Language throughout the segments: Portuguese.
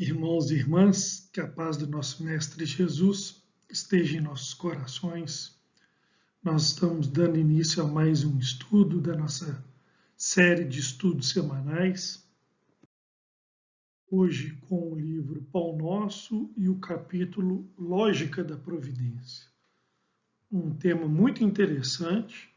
Irmãos e irmãs, que a paz do nosso Mestre Jesus esteja em nossos corações. Nós estamos dando início a mais um estudo da nossa série de estudos semanais. Hoje com o livro Pão Nosso e o capítulo Lógica da Providência. Um tema muito interessante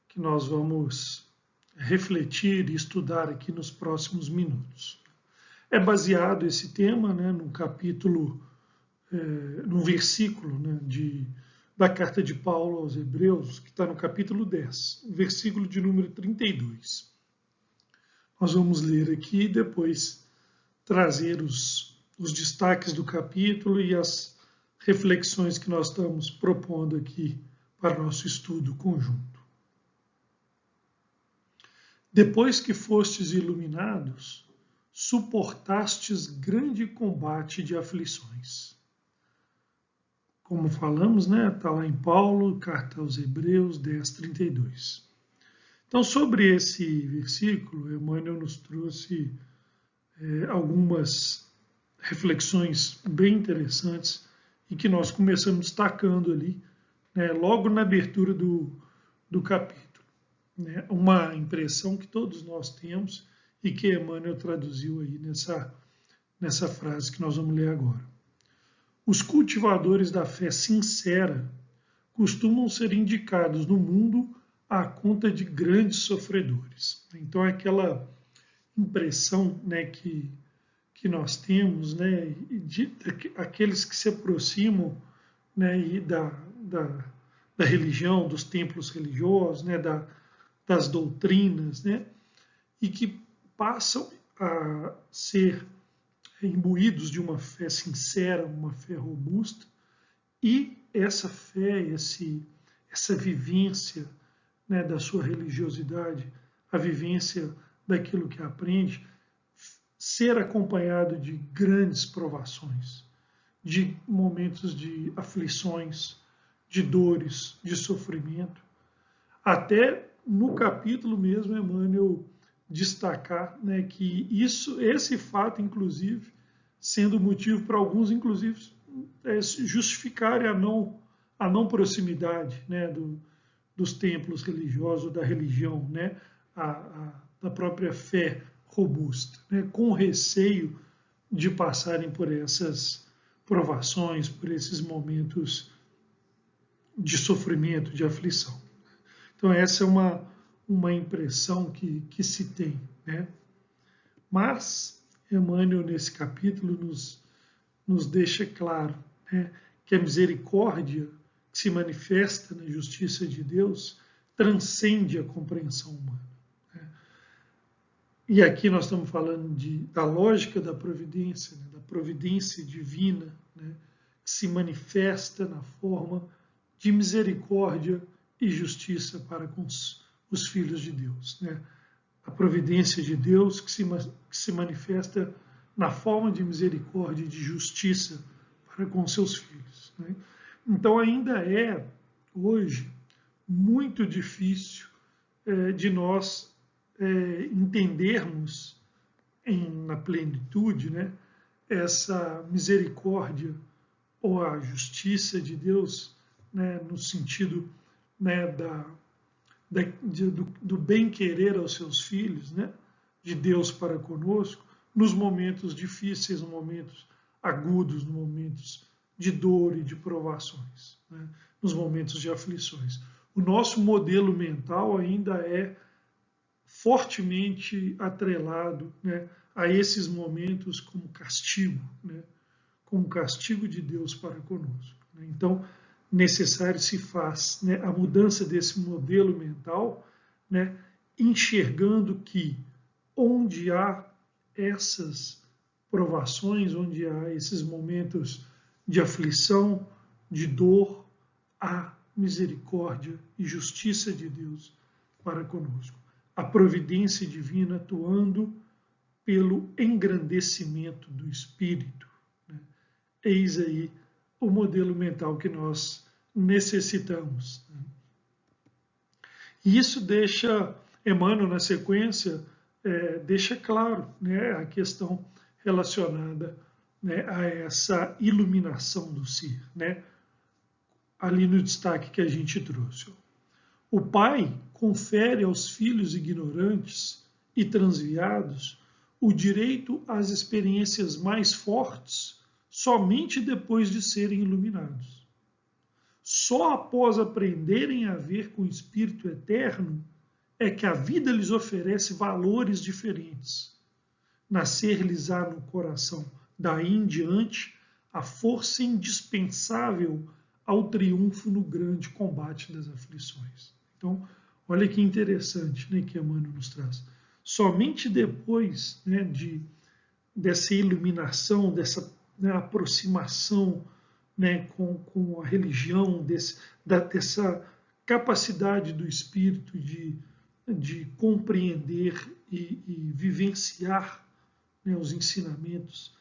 que nós vamos refletir e estudar aqui nos próximos minutos. É baseado esse tema num capítulo, num versículo da carta de Paulo aos Hebreus, que está no capítulo 10, versículo de número 32. Nós vamos ler aqui e depois trazer os destaques do capítulo e as reflexões que nós estamos propondo aqui para nosso estudo conjunto. Depois que fostes iluminados, suportastes grande combate de aflições. Como falamos, está lá em Paulo, carta aos Hebreus 10:32. Então, sobre esse versículo, Emmanuel nos trouxe algumas reflexões bem interessantes e que nós começamos destacando ali, logo na abertura do capítulo. Uma impressão que todos nós temos e que Emmanuel traduziu aí nessa frase que nós vamos ler agora. Os cultivadores da fé sincera costumam ser indicados no mundo à conta de grandes sofredores. Então, é aquela impressão que nós temos de aqueles que se aproximam da religião, dos templos religiosos, das doutrinas, e que passam a ser imbuídos de uma fé sincera, uma fé robusta, e essa fé, essa vivência da sua religiosidade, a vivência daquilo que aprende, ser acompanhado de grandes provações, de momentos de aflições, de dores, de sofrimento. Até no capítulo mesmo, Emmanuel destacar que esse fato, inclusive, sendo motivo para alguns, inclusive, justificarem a não proximidade dos templos religiosos, da religião, da própria fé robusta, com receio de passarem por essas provações, por esses momentos de sofrimento, de aflição. Então, essa é uma impressão que se tem. Mas, Emmanuel, nesse capítulo, nos deixa claro que a misericórdia que se manifesta na justiça de Deus transcende a compreensão humana. E aqui nós estamos falando da lógica da providência, da providência divina, que se manifesta na forma de misericórdia e justiça para com os filhos de Deus. A providência de Deus que se manifesta na forma de misericórdia e de justiça para com seus filhos. Então ainda é, hoje, muito difícil de nós entendermos na plenitude essa misericórdia ou a justiça de Deus no sentido do bem-querer aos seus filhos, de Deus para conosco, nos momentos difíceis, nos momentos agudos, nos momentos de dor e de provações, nos momentos de aflições. O nosso modelo mental ainda é fortemente atrelado a esses momentos como castigo, como castigo de Deus para conosco. Então, necessário se faz a mudança desse modelo mental, enxergando que onde há essas provações, onde há esses momentos de aflição, de dor, há misericórdia e justiça de Deus para conosco. A providência divina atuando pelo engrandecimento do espírito. Eis aí o modelo mental que nós necessitamos. E isso deixa, Emmanuel, na sequência, deixa claro a questão relacionada né, a essa iluminação do ser, né? Ali no destaque que a gente trouxe. O pai confere aos filhos ignorantes e transviados o direito às experiências mais fortes somente depois de serem iluminados. Só após aprenderem a ver com o Espírito eterno é que a vida lhes oferece valores diferentes. Nascer-lhes-á no coração daí em diante a força indispensável ao triunfo no grande combate das aflições. Então, olha que interessante, né, que Emmanuel nos traz. Somente depois, né, dessa iluminação, dessa, né, aproximação, né, com a religião, dessa capacidade do espírito de compreender e vivenciar, né, os ensinamentos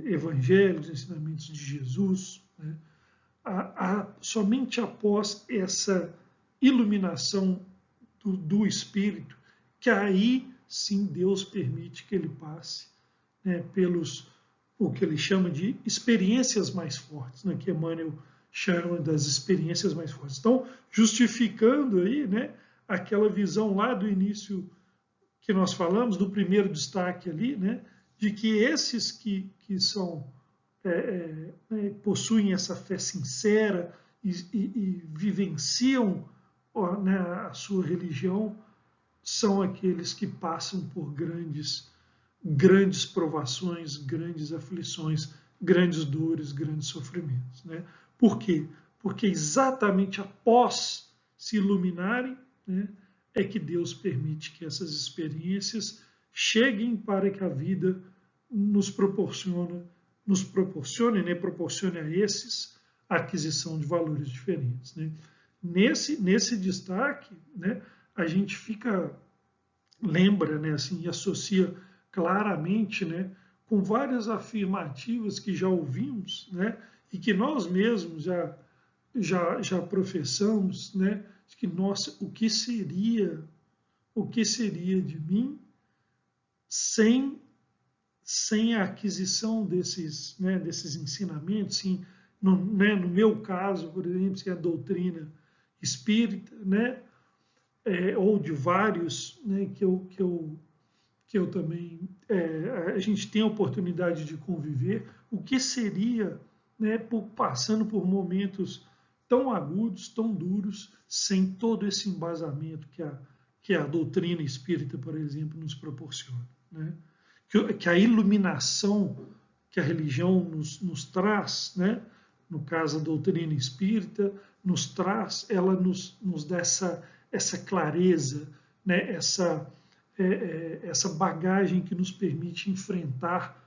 evangélicos, os ensinamentos de Jesus, né, somente após essa iluminação do Espírito, que aí sim Deus permite que ele passe, né, pelos o que ele chama de experiências mais fortes, né, que Emmanuel chama das experiências mais fortes. Então, justificando aí, né, aquela visão lá do início que nós falamos, do primeiro destaque ali, né, de que esses que são possuem essa fé sincera e vivenciam, né, a sua religião, são aqueles que passam por grandes provações, grandes aflições, grandes dores, grandes sofrimentos. Né? Por quê? Porque exatamente após se iluminarem, né, é que Deus permite que essas experiências cheguem para que a vida nos proporcione, né, proporcione a esses a aquisição de valores diferentes. Né? Nesse destaque, né, a gente lembra, né, assim, e associa claramente, né, com várias afirmativas que já ouvimos, né, e que nós mesmos já professamos, né, de que, nossa, o que seria de mim sem a aquisição desses, né, desses ensinamentos, sim, no meu caso, por exemplo, se a doutrina espírita, né, ou de vários, né, que eu também, a gente tem a oportunidade de conviver, o que seria, né, passando por momentos tão agudos, tão duros, sem todo esse embasamento que a doutrina espírita, por exemplo, nos proporciona. Né? Que a iluminação que a religião nos traz, né? No caso a doutrina espírita, nos traz, ela nos dá essa clareza, né? Essa bagagem que nos permite enfrentar,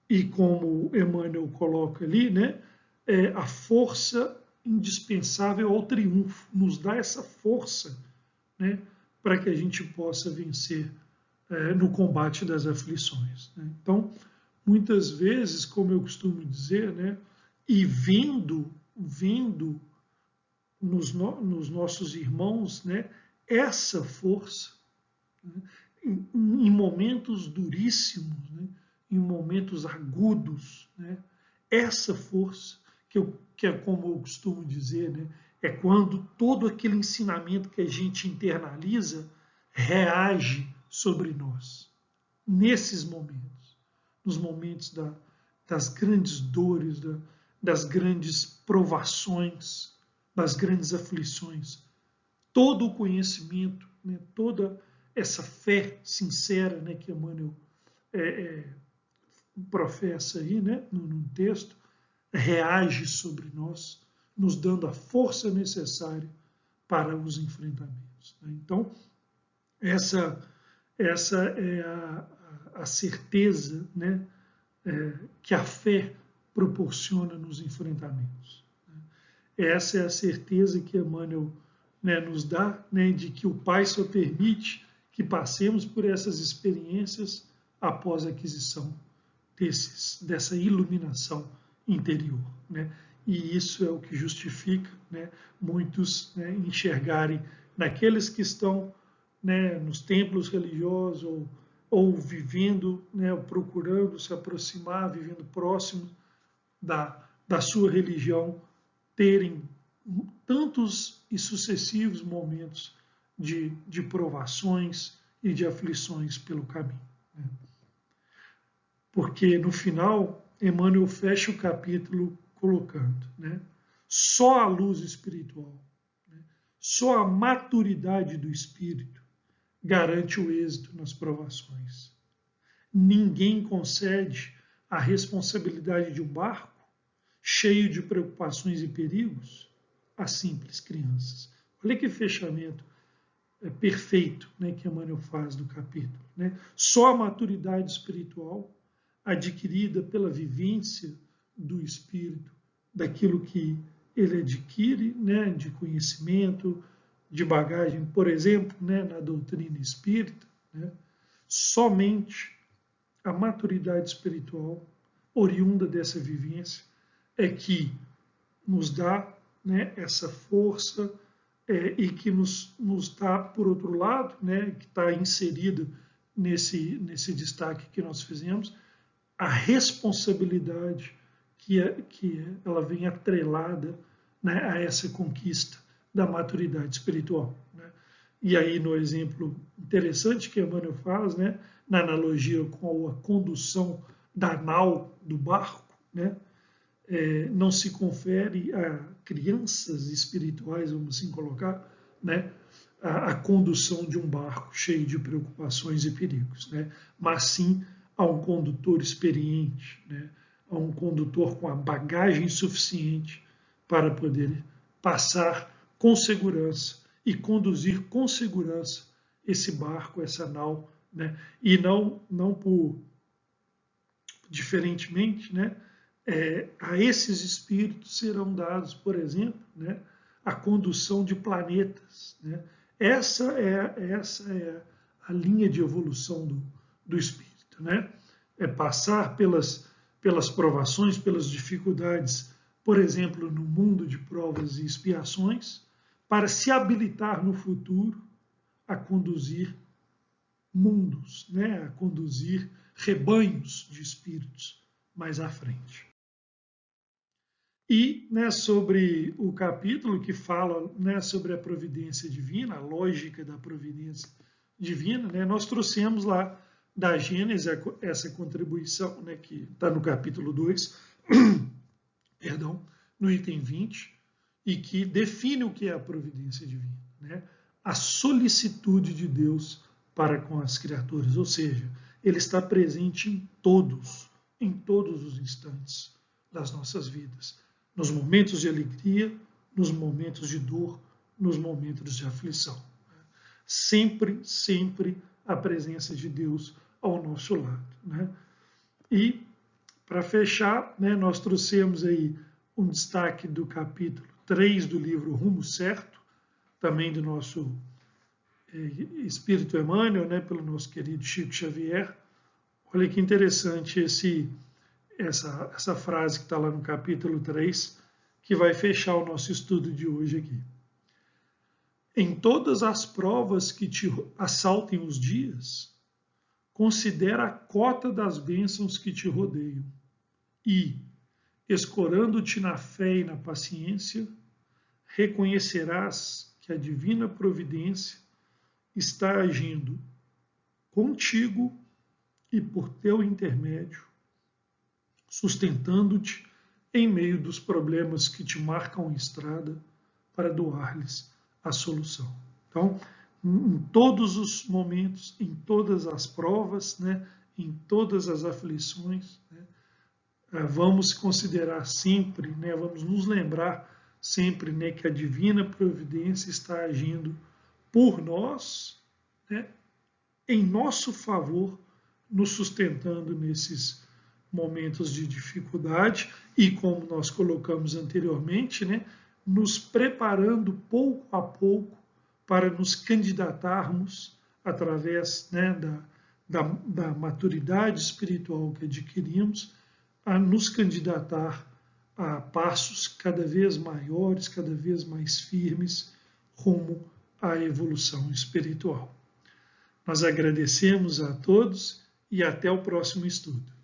e como Emmanuel coloca ali, né? A força indispensável ao triunfo, nos dá essa força, né? Para que a gente possa vencer no combate das aflições. Né? Então, muitas vezes, como eu costumo dizer, né, e vendo nos nossos irmãos, né, essa força, né, em momentos duríssimos, né, em momentos agudos, né, essa força, que é como eu costumo dizer, né, é quando todo aquele ensinamento que a gente internaliza reage sobre nós, nesses momentos, nos momentos das grandes dores, das grandes provações, das grandes aflições. Todo o conhecimento, né, toda essa fé sincera, né, que Emmanuel professa aí, né, no texto, reage sobre nós, nos dando a força necessária para os enfrentamentos. Né? Então, essa é a certeza, né, que a fé proporciona nos enfrentamentos. Essa é a certeza que Emmanuel, né, nos dá, né, de que o Pai só permite que passemos por essas experiências após a aquisição dessa iluminação interior. Né? E isso é o que justifica, né, muitos, né, enxergarem naqueles que estão, né, nos templos religiosos ou ou vivendo, né, procurando se aproximar, vivendo próximo da sua religião, terem tantos e sucessivos momentos de provações e de aflições pelo caminho. Né? Porque no final, Emmanuel fecha o capítulo colocando, né, só a luz espiritual, né, só a maturidade do espírito garante o êxito nas provações. Ninguém concede a responsabilidade de um barco cheio de preocupações e perigos a simples crianças. Olha que fechamento perfeito, né, que Emmanuel faz do capítulo. Né? Só a maturidade espiritual adquirida pela vivência do espírito, daquilo que ele adquire, né, de conhecimento, de bagagem, por exemplo, né, na doutrina espírita, né, somente a maturidade espiritual oriunda dessa vivência é que nos dá, né, essa força e que nos dá, por outro lado, né, que está inserido nesse destaque que nós fizemos, a responsabilidade que ela vem atrelada, né, a essa conquista da maturidade espiritual. Né? E aí, no exemplo interessante que Emmanuel faz, né, na analogia com a condução da nau do barco, né, não se confere a crianças espirituais, vamos assim colocar, né, a condução de um barco cheio de preocupações e perigos, né, mas sim a um condutor experiente, né, a um condutor com a bagagem suficiente para poder passar com segurança e conduzir com segurança esse barco, essa nau, né, e não por diferentemente, né, a esses espíritos serão dados, por exemplo, né, a condução de planetas. Né? Essa é a linha de evolução do espírito. Né? É passar pelas provações, pelas dificuldades, por exemplo, no mundo de provas e expiações, para se habilitar no futuro a conduzir mundos, né? A conduzir rebanhos de espíritos mais à frente. E, né, sobre o capítulo que fala, né, sobre a providência divina, a lógica da providência divina, né, nós trouxemos lá da Gênesis essa contribuição, né, que está no capítulo 2, perdão, no item 20, e que define o que é a providência divina. Né? A solicitude de Deus para com as criaturas, ou seja, ele está presente em todos os instantes das nossas vidas. Nos momentos de alegria, nos momentos de dor, nos momentos de aflição. Sempre, sempre a presença de Deus ao nosso lado. Né? E, para fechar, né, nós trouxemos aí um destaque do capítulo 3 do livro Rumo Certo, também do nosso Espírito Emmanuel, né, pelo nosso querido Chico Xavier. Olha que interessante essa frase que está lá no capítulo 3, que vai fechar o nosso estudo de hoje aqui. Em todas as provas que te assaltem os dias, considera a cota das bênçãos que te rodeiam e, escorando-te na fé e na paciência, reconhecerás que a divina providência está agindo contigo e por teu intermédio, sustentando-te em meio dos problemas que te marcam a estrada para doar-lhes a solução. Então, em todos os momentos, em todas as provas, né, em todas as aflições, né, vamos considerar sempre, né, vamos nos lembrar sempre, né, que a divina providência está agindo por nós, né, em nosso favor, nos sustentando nesses momentos de dificuldade e, como nós colocamos anteriormente, né, nos preparando pouco a pouco para nos candidatarmos, através, né, da maturidade espiritual que adquirimos, a nos candidatar a passos cada vez maiores, cada vez mais firmes, rumo à evolução espiritual. Nós agradecemos a todos e até o próximo estudo.